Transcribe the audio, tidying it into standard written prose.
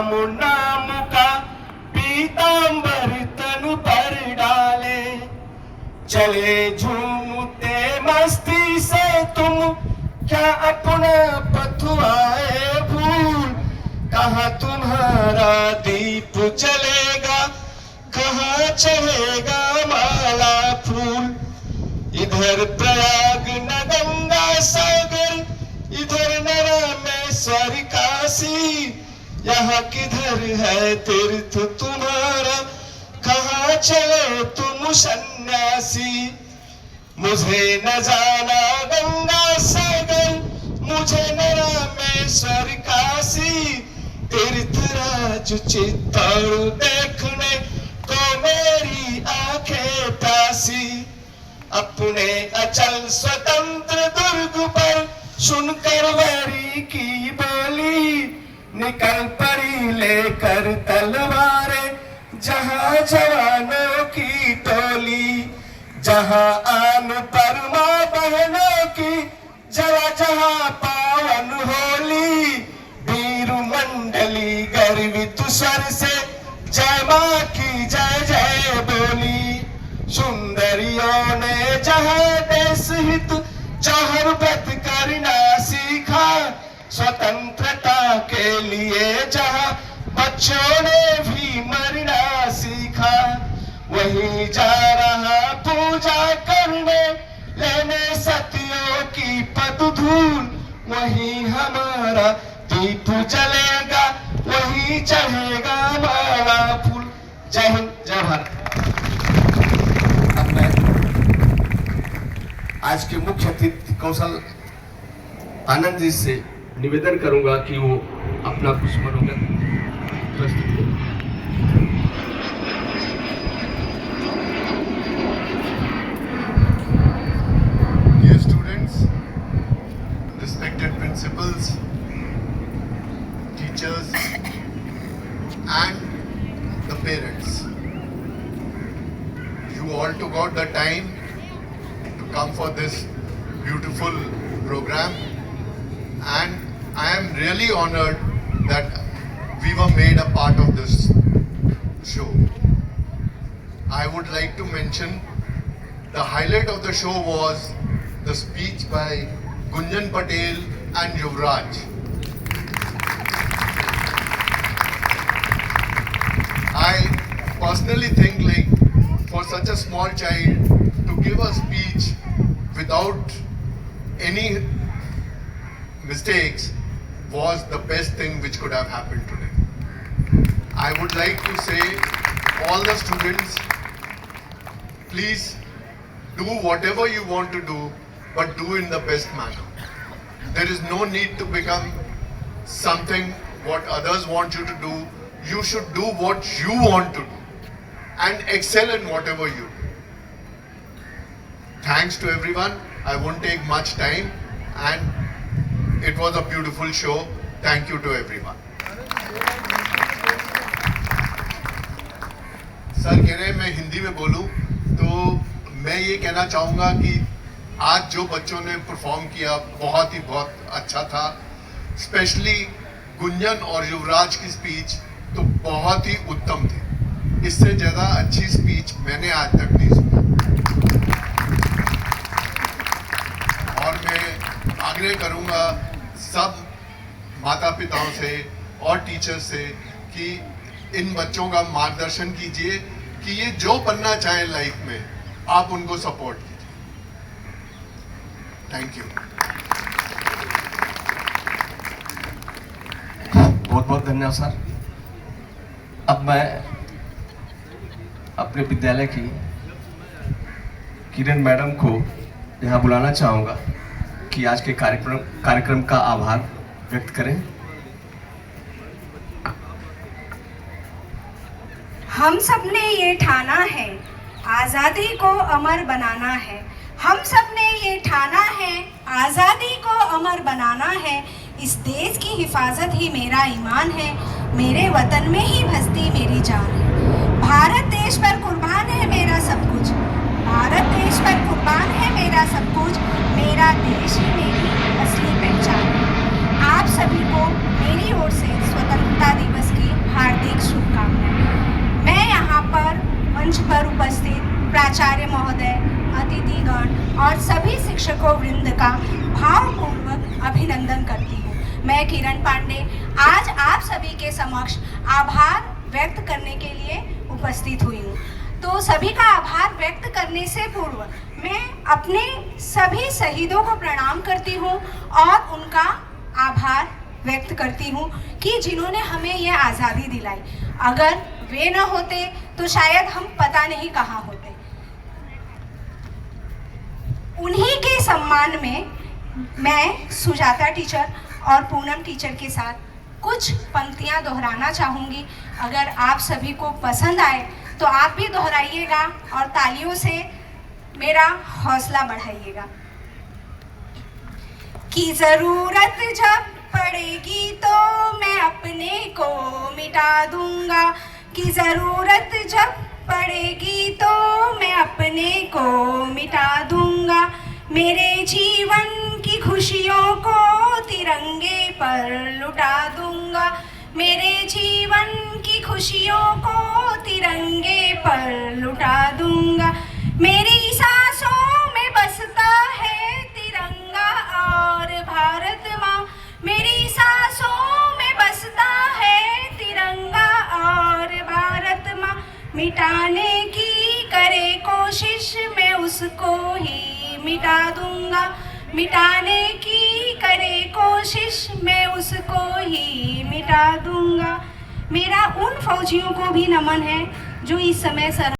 राम नाम का पीतांबर तन पर डाले, चले झूमते मस्ती से तुम, क्या अपना पथुआए भूल। कहाँ तुम्हारा दीप जलेगा, कहाँ चढ़ेगा माला फूल। इधर प्रयाग न गंगा सागर, इधर न रामेश्वर काशी, यहाँ किधर है तीर्थ तुम्हारा, कहाँ चले तुम सन्यासी। मुझे न जाना गंगा सागर, मुझे न रामेश्वर काशी, तीर्थराज चित्तौड़ देखने को मेरी आंखें प्यासी। अपने अचल स्वतंत्र दुर्ग पर सुनकर वैरी की बोली, निकल पड़ी लेकर तलवारें जहां जवानों की टोली। जहां आन पर मां बहनों की जरा जहां पावन होली। वीर मंडली गर्वित स्वर से जय मां की जय जय बोली। सुंदरियों ने जहां देश हित जौहर व्रत करना सीखा, स्वतंत्रता के लिए जहां बच्चों ने भी मरना सीखा। वहीं जा रहा पूजा करने लेने सतियों की पद धूल, वहीं हमारा दीप जलेगा, वहीं चढ़ेगा माला फूल। जय हिंद, जय भारत। अब मैं आज के मुख्य अतिथि कौशल आनंद जी से निवेदन करूंगा कि वो अपना कुछ मनोगत प्रस्तुत करें। Respected principals, teachers and the parents, you all took out the time to come for this beautiful program, and I am really honored that we were made a part of this show. I would like to mention the highlight of the show was the speech by Gunjan Patel and Yuvraj. I personally think like for such a small child to give a speech without any mistakes was the best thing which could have happened today. I would like to say all the students, please do whatever you want to do, but do in the best manner. There is no need to become something what others want you to do. You should do what you want to do and excel in whatever you do. Thanks to everyone. I won't take much time, and it was a beautiful show. Thank you to everyone. Sir कह रहे हैं मैं हिंदी में बोलूं, तो मैं ये कहना चाहूँगा कि आज जो बच्चों ने परफॉर्म किया बहुत अच्छा था। स्पेशली गुंजन और युवराज की स्पीच तो बहुत ही उत्तम थी। इससे ज़्यादा अच्छी स्पीच मैंने आज तक नहीं सुनी। और मैं आग्रह करूँगा सब माता पिताओं से और टीचर्स से कि इन बच्चों का मार्गदर्शन कीजिए कि ये जो बनना चाहें लाइफ में, आप उनको सपोर्ट कीजिए। Thank you. बहुत बहुत धन्यवाद सर। अब मैं अपने विद्यालय की किरण मैडम को यहाँ बुलाना चाहूँगा कि आज के कार्यक्रम का आभार व्यक्त करें। हम सबने ये ठाना है, आज़ादी को अमर बनाना है। हम सबने ये ठाना है, आज़ादी को अमर बनाना है। इस देश की हिफाजत ही मेरा ईमान है, मेरे वतन में ही बसती मेरी जान है। भारत देश पर कुर्बान है मेरा सब कुछ, भारत देश पर कुर्बान है मेरा सब कुछ। मेरा देश ही मेरी असली पहचान है। आप सभी को मेरी ओर से स्वतंत्रता दिवस की किरण पांडे आज आप सभी के समक्ष आभार व्यक्त करने के लिए उपस्थित हुई हूँ। तो सभी का आभार व्यक्त करने से पूर्व मैं अपने सभी शहीदों को प्रणाम करती हूँ और उनका आभार व्यक्त करती हूँ कि जिन्होंने हमें ये आज़ादी दिलाई। अगर वे न होते तो शायद हम पता नहीं कहाँ होते। उन्हीं के सम्मान में मैं सुजाता टीचर और पूनम टीचर के साथ कुछ पंक्तियाँ दोहराना चाहूँगी। अगर आप सभी को पसंद आए तो आप भी दोहराइएगा और तालियों से मेरा हौसला बढ़ाइएगा। कि ज़रूरत जब पड़ेगी तो मैं अपने को मिटा दूंगा, कि ज़रूरत जब पड़ेगी तो मैं अपने को मिटा दूंगा। मेरे जीवन की खुशियों को तिरंगे पर लुटा दूंगा, मेरे जीवन की खुशियों को तिरंगे पर लुटा दूंगा। मेरी सांसों में बसता है तिरंगा और भारत माँ, मेरी सांसों में बसता है तिरंगा और भारत माँ। मिटाने की करे कोशिश मैं उसको ही मिटा दूंगा, मिटाने की करे कोशिश मैं उसको ही मिटा दूंगा। मेरा उन फौजियों को भी नमन है जो इस समय सर